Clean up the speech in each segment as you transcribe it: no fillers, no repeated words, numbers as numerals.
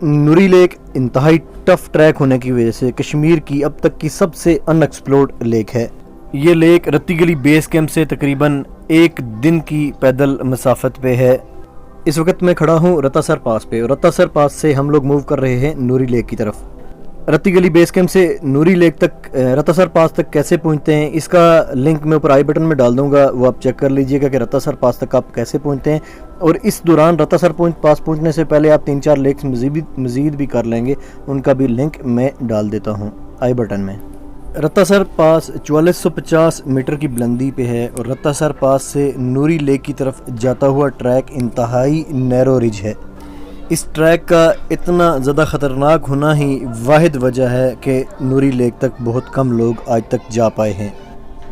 नूरी lake इंतहाई tough track होने की वजह से कश्मीर की अब तक की सबसे अनएक्सप्लोर्ड लेक है। ये लेक रत्तीगली बेस कैंप से तकरीबन एक दिन की पैदल मसाफत पे है। इस वक्त मैं खड़ा हूँ रत्तासर पास पे और रत्तासर पास से हम लोग मूव कर रहे हैं नूरी लेक की तरफ। रत्तीगली बेस कैंप से नूरी लेक तक रत्तासर पास तक कैसे पहुँचते हैं इसका लिंक मैं ऊपर आई बटन में डाल दूंगा, वो आप चेक कर लीजिएगा कि रत्तासर पास तक आप कैसे पहुँचते हैं। और इस दौरान रत्तासर पास पहुँचने से पहले आप 3-4 लेक्स मज़ीद भी कर लेंगे, उनका भी लिंक मैं डाल देता हूँ आई बटन में। रत्तासर पास 4450 मीटर की बुलंदी पे है और रत्तासर पास से नूरी लेक की तरफ जाता हुआ ट्रैक इंतहाई नैरो रिज है। इस ट्रैक का इतना ज़्यादा ख़तरनाक होना ही वाहिद वजह है कि नूरी लेक तक बहुत कम लोग आज तक जा पाए हैं।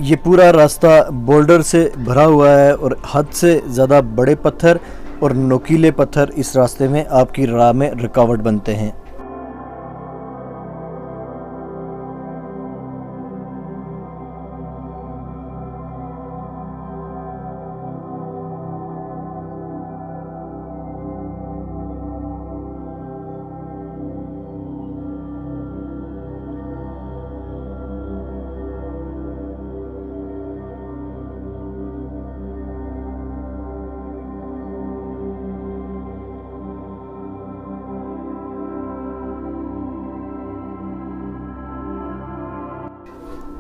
ये पूरा रास्ता बोल्डर से भरा हुआ है और हद से ज़्यादा बड़े पत्थर और नोकीले पत्थर इस रास्ते में आपकी राह में रुकावट बनते हैं।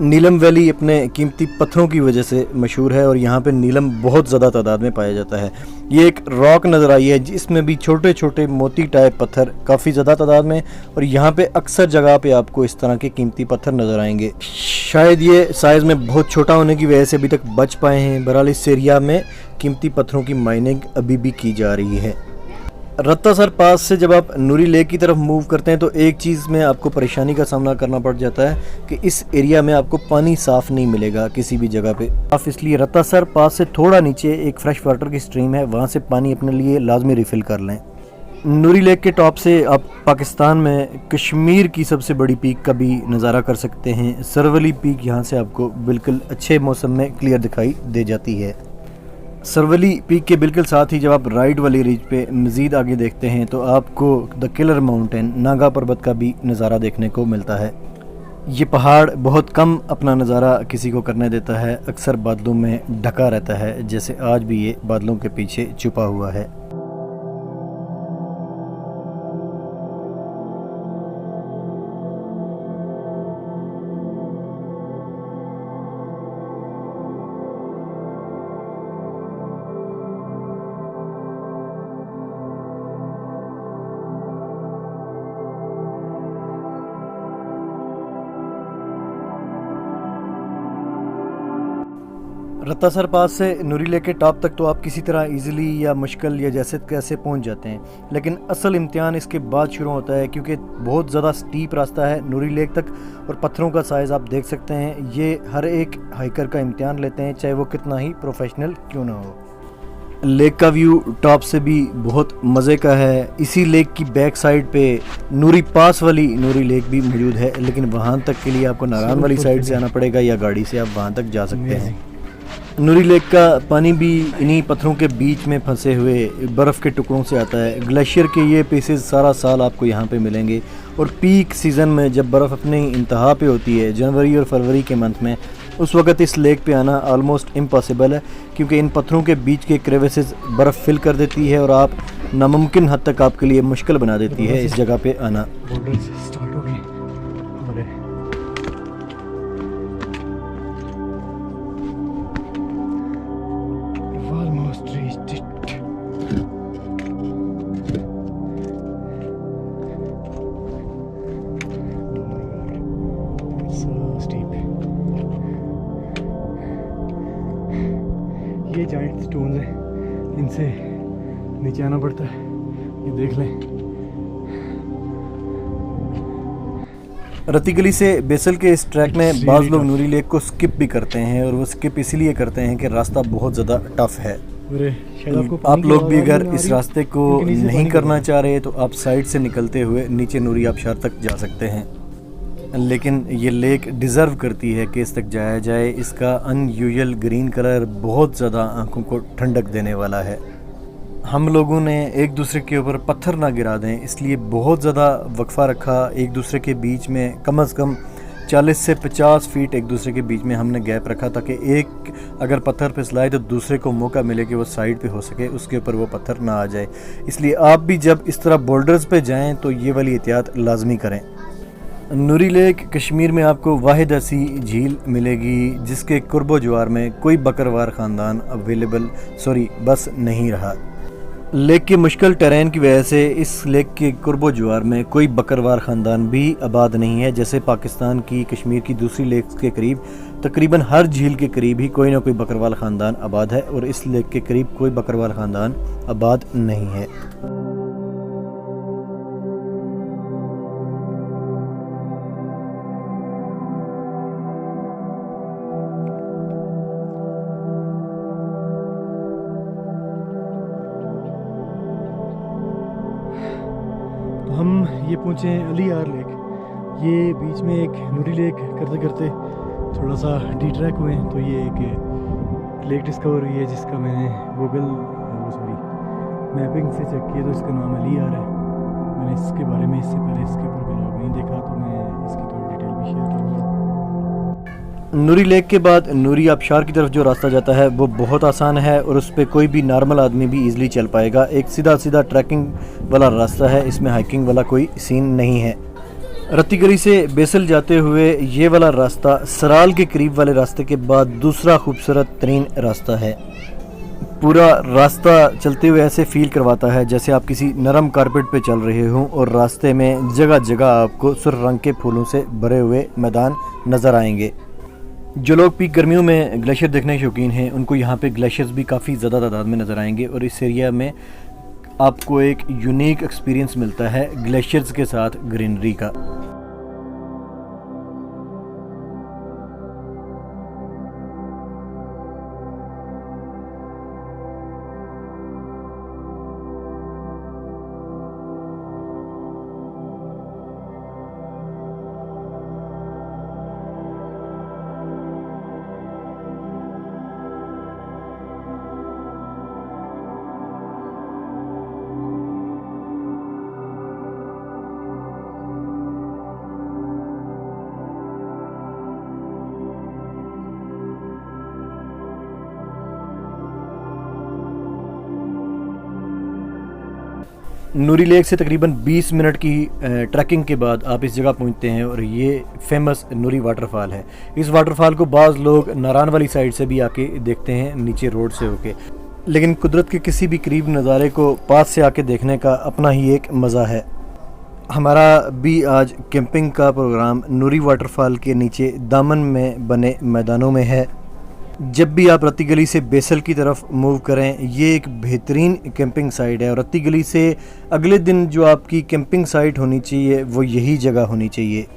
नीलम वैली अपने कीमती पत्थरों की वजह से मशहूर है और यहाँ पे नीलम बहुत ज़्यादा तादाद में पाया जाता है। ये एक रॉक नज़र आई है जिसमें भी छोटे छोटे मोती टाइप पत्थर काफ़ी ज़्यादा तादाद में, और यहाँ पे अक्सर जगह पे आपको इस तरह के कीमती पत्थर नज़र आएंगे। शायद ये साइज़ में बहुत छोटा होने की वजह से अभी तक बच पाए हैं। बहरहाल इस एरिया में कीमती पत्थरों की माइनिंग अभी भी की जा रही है। रत्तासर पास से जब आप नूरी लेक की तरफ मूव करते हैं तो एक चीज़ में आपको परेशानी का सामना करना पड़ जाता है कि इस एरिया में आपको पानी साफ़ नहीं मिलेगा किसी भी जगह पे साफ। इसलिए रत्तासर पास से थोड़ा नीचे एक फ्रेश वाटर की स्ट्रीम है, वहाँ से पानी अपने लिए लाजमी रिफ़िल कर लें। नूरी लेक के टॉप से आप पाकिस्तान में कश्मीर की सबसे बड़ी पीक का भी नज़ारा कर सकते हैं। सरवली पीक यहाँ से आपको बिल्कुल अच्छे मौसम में क्लियर दिखाई दे जाती है। सरवली पीक के बिल्कुल साथ ही जब आप राइट वाली रिज पे मज़ीद आगे देखते हैं तो आपको द किलर माउंटेन नागा पर्वत का भी नज़ारा देखने को मिलता है। ये पहाड़ बहुत कम अपना नज़ारा किसी को करने देता है, अक्सर बादलों में ढका रहता है, जैसे आज भी ये बादलों के पीछे छुपा हुआ है। रत्तासर पास से नूरी लेक के टॉप तक तो आप किसी तरह इजीली या मुश्किल या जैसे कैसे पहुंच जाते हैं, लेकिन असल इम्तिहान इसके बाद शुरू होता है क्योंकि बहुत ज़्यादा स्टीप रास्ता है नूरी लेक तक और पत्थरों का साइज़ आप देख सकते हैं। ये हर एक हाइकर का इम्तिहान लेते हैं, चाहे वो कितना ही प्रोफेशनल क्यों ना हो। लेक का व्यू टॉप से भी बहुत मज़े का है। इसी लेक की बैक साइड पे नूरी पास वाली नूरी लेक भी मौजूद है, लेकिन वहाँ तक के लिए आपको नारायण वाली साइड से आना पड़ेगा या गाड़ी से आप वहाँ तक जा सकते हैं। नूरी लेक का पानी भी इन्हीं पत्थरों के बीच में फंसे हुए बर्फ़ के टुकड़ों से आता है। ग्लेशियर के ये पीसेस सारा साल आपको यहाँ पे मिलेंगे और पीक सीज़न में जब बर्फ़ अपनी इंतहा पे होती है जनवरी और फरवरी के मंथ में, उस वक़्त इस लेक पे आना आलमोस्ट इम्पॉसिबल है क्योंकि इन पत्थरों के बीच के क्रेविसेस बर्फ़ फिल कर देती है और आप नामुमकिन हद तक आपके लिए मुश्किल बना देती है इस जगह पे आना। ये जाइंट स्टोन्स हैं, इनसे नीचे आना पड़ता है, ये देख लें। रत्तीगली से बेसल के इस ट्रैक में बाज़ लोग नूरी लेक को स्किप भी करते हैं और वो स्किप इसलिए करते हैं कि रास्ता बहुत ज़्यादा टफ है। आप लोग भी अगर इस रास्ते को नहीं करना चाह रहे तो आप साइड से निकलते हुए नीचे नूरी आबशार तक जा सकते हैं, लेकिन ये लेक डिज़र्व करती है कि इस तक जाया जाए। इसका अनयूजुअल ग्रीन कलर बहुत ज़्यादा आंखों को ठंडक देने वाला है। हम लोगों ने एक दूसरे के ऊपर पत्थर ना गिरा दें इसलिए बहुत ज़्यादा वक्फा रखा, एक दूसरे के बीच में कम से कम 40 से 50 फीट एक दूसरे के बीच में हमने गैप रखा, ताकि एक अगर पत्थर फिसलाए तो दूसरे को मौका मिले कि वो साइड पे हो सके, उसके ऊपर वो पत्थर ना आ जाए। इसलिए आप भी जब इस तरह बोल्डर्स पे जाएं तो ये वाली एहतियात लाजमी करें। नूरी लेक कश्मीर में आपको वाहिद ऐसी झील मिलेगी जिसके कुर्बो जवार में कोई बकरवार ख़ानदान बस नहीं रहा। लेक के मुश्किल टेरेन की वजह से इस लेक के कुर्बो जवार में कोई बकरवार ख़ानदान भी आबाद नहीं है। जैसे पाकिस्तान की कश्मीर की दूसरी लेक के करीब तकरीबन हर झील के करीब ही कोई ना कोई बकरवाल ख़ानदान आबाद है, और इस लेक के करीब कोई बकरवाल ख़ानदान आबाद नहीं है। हम ये पहुँचे हैं अली यार लेक। ये बीच में एक नूरी लेक करते करते थोड़ा सा डी ट्रैक हुए हैं, तो ये एक लेक डिस्कवर हुई है जिसका मैंने मैपिंग से चेक किया तो इसका नाम अली यार है। मैंने इसके बारे में इससे पहले इसके ऊपर ब्लॉग नहीं देखा, तो मैं इसकी थोड़ी डिटेल भी शेयर करूँगा। नूरी लेक के बाद नूरी आबशार की तरफ जो रास्ता जाता है वो बहुत आसान है और उस पर कोई भी नॉर्मल आदमी भी इजीली चल पाएगा। एक सीधा सीधा ट्रैकिंग वाला रास्ता है, इसमें हाइकिंग वाला कोई सीन नहीं है। रत्ती गली से बेसल जाते हुए ये वाला रास्ता सराल के करीब वाले रास्ते के बाद दूसरा खूबसूरत तरीन रास्ता है। पूरा रास्ता चलते हुए ऐसे फील करवाता है जैसे आप किसी नरम कारपेट पे चल रहे हों, और रास्ते में जगह जगह आपको सुर्ख रंग के फूलों से भरे हुए मैदान नज़र आएंगे। जो लोग पीक गर्मियों में ग्लेशियर देखने के शौकीन हैं उनको यहाँ पे ग्लेशियर्स भी काफ़ी ज़्यादा तादाद में नज़र आएंगे, और इस एरिया में आपको एक यूनिक एक्सपीरियंस मिलता है ग्लेशियर्स के साथ ग्रीनरी का। नूरी लेक से तकरीबन 20 मिनट की ट्रैकिंग के बाद आप इस जगह पहुंचते हैं, और ये फेमस नूरी वाटरफॉल है। इस वाटरफॉल को बाज़ लोग नारान वाली साइड से भी आके देखते हैं, नीचे रोड से होके, लेकिन कुदरत के किसी भी करीब नज़ारे को पास से आके देखने का अपना ही एक मज़ा है। हमारा भी आज कैंपिंग का प्रोग्राम नूरी वाटरफॉल के नीचे दामन में बने मैदानों में है। जब भी आप रत्ती गली से बेसल की तरफ मूव करें, ये एक बेहतरीन कैंपिंग साइट है, और रत्ती गली से अगले दिन जो आपकी कैंपिंग साइट होनी चाहिए वो यही जगह होनी चाहिए,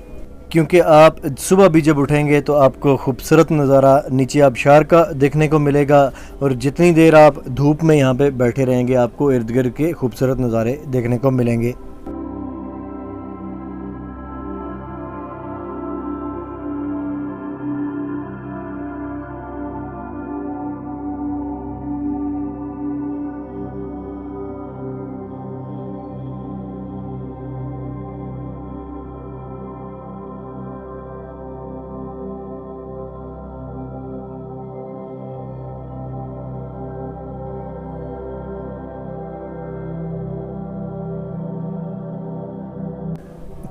क्योंकि आप सुबह भी जब उठेंगे तो आपको खूबसूरत नज़ारा नीचे आबशार का देखने को मिलेगा, और जितनी देर आप धूप में यहाँ पे बैठे रहेंगे आपको इर्द गिर्द के खूबसूरत नज़ारे देखने को मिलेंगे।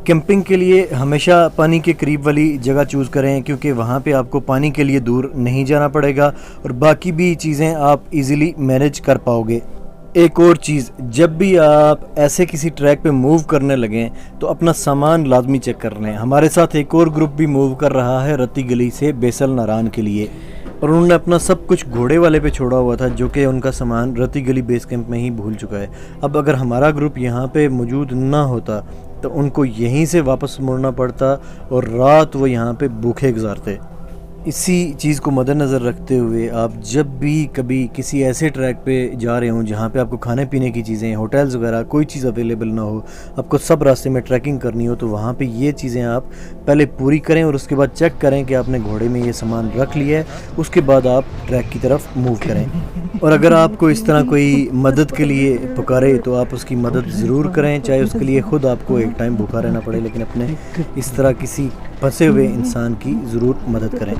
कैंपिंग के लिए हमेशा पानी के करीब वाली जगह चूज़ करें, क्योंकि वहाँ पे आपको पानी के लिए दूर नहीं जाना पड़ेगा और बाकी भी चीज़ें आप इजीली मैनेज कर पाओगे। एक और चीज़, जब भी आप ऐसे किसी ट्रैक पे मूव करने लगें तो अपना सामान लाजमी चेक कर लें। हमारे साथ एक और ग्रुप भी मूव कर रहा है रत्ती गली से बेसल नारान के लिए, और उन्होंने अपना सब कुछ घोड़े वाले पे छोड़ा हुआ था, जो कि उनका सामान रत्ती गली बेस कैंप में ही भूल चुका है। अब अगर हमारा ग्रुप यहाँ पे मौजूद ना होता तो उनको यहीं से वापस मुड़ना पड़ता और रात वो यहाँ पे भूखे गुजारते। इसी चीज़ को मद्देनज़र रखते हुए आप जब भी कभी किसी ऐसे ट्रैक पे जा रहे हों जहाँ पे आपको खाने पीने की चीज़ें, होटल्स वगैरह कोई चीज़ अवेलेबल ना हो, आपको सब रास्ते में ट्रैकिंग करनी हो, तो वहाँ पे ये चीज़ें आप पहले पूरी करें और उसके बाद चेक करें कि आपने घोड़े में ये सामान रख लिया है। उसके बाद आप ट्रैक की तरफ मूव करें। और अगर आपको इस तरह कोई मदद के लिए पुकारे तो आप उसकी मदद ज़रूर करें, चाहे उसके लिए ख़ुद आपको एक टाइम भूखा रहना पड़े, लेकिन अपने इस तरह किसी फंसे हुए इंसान की ज़रूर मदद करें।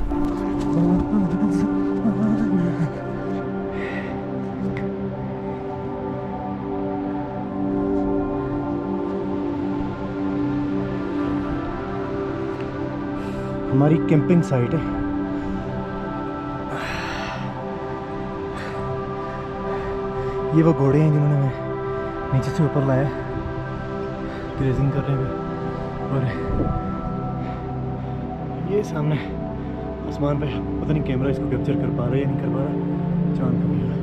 हमारी कैंपिंग साइट है। ये वो घोड़े हैं जिन्होंने मैं नीचे से ऊपर लाया, ग्रेजिंग करने पे। और ये सामने आसमान पे पता नहीं कैमरा इसको कैप्चर कर पा रहा है या नहीं कर पा रहा, चांद का उजाला।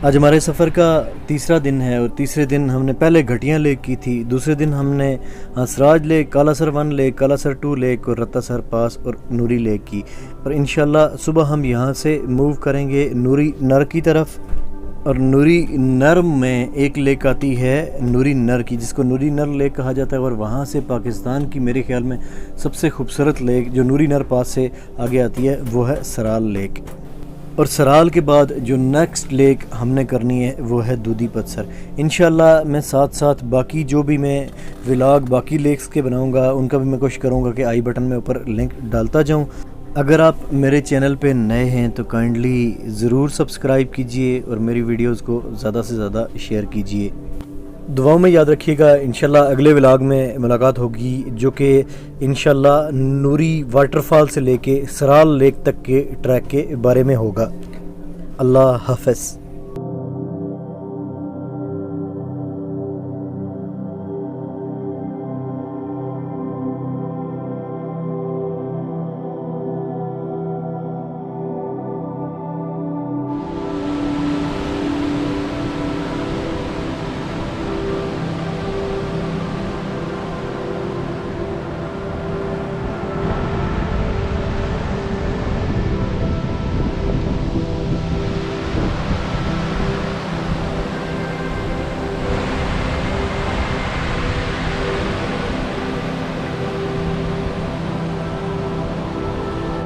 आज हमारे सफ़र का तीसरा दिन है और तीसरे दिन हमने पहले घटियां लेक की थी, दूसरे दिन हमने Hansraj lake, Kalasar 1 lake, Kalasar 2 lake और रत्तासर पास और नूरी लेक की। और इंशाल्लाह सुबह हम यहाँ से मूव करेंगे नूरी नर की तरफ। और नूरी नर में एक लेक आती है नूरी नर की, जिसको नूरी नर लेक कहा जाता है। और वहाँ से पाकिस्तान की मेरे ख्याल में सबसे खूबसूरत लेक जो नूरी नर पास से आगे आती है वो है सराल लेक। और सराल के बाद जो नेक्स्ट लेक हमने करनी है वो है दूधी पत्थर। इंशाल्लाह मैं साथ साथ बाकी जो भी मैं व्लॉग बाकी लेक्स के बनाऊंगा उनका भी मैं कोशिश करूंगा कि आई बटन में ऊपर लिंक डालता जाऊं। अगर आप मेरे चैनल पे नए हैं तो काइंडली ज़रूर सब्सक्राइब कीजिए और मेरी वीडियोस को ज़्यादा से ज़्यादा शेयर कीजिए। दुआओं में याद रखिएगा। इंशाल्लाह अगले व्लॉग में मुलाकात होगी जो कि इंशाल्लाह नूरी वाटरफॉल से लेके सराल लेक तक के ट्रैक के बारे में होगा। अल्लाह हाफ़िज़।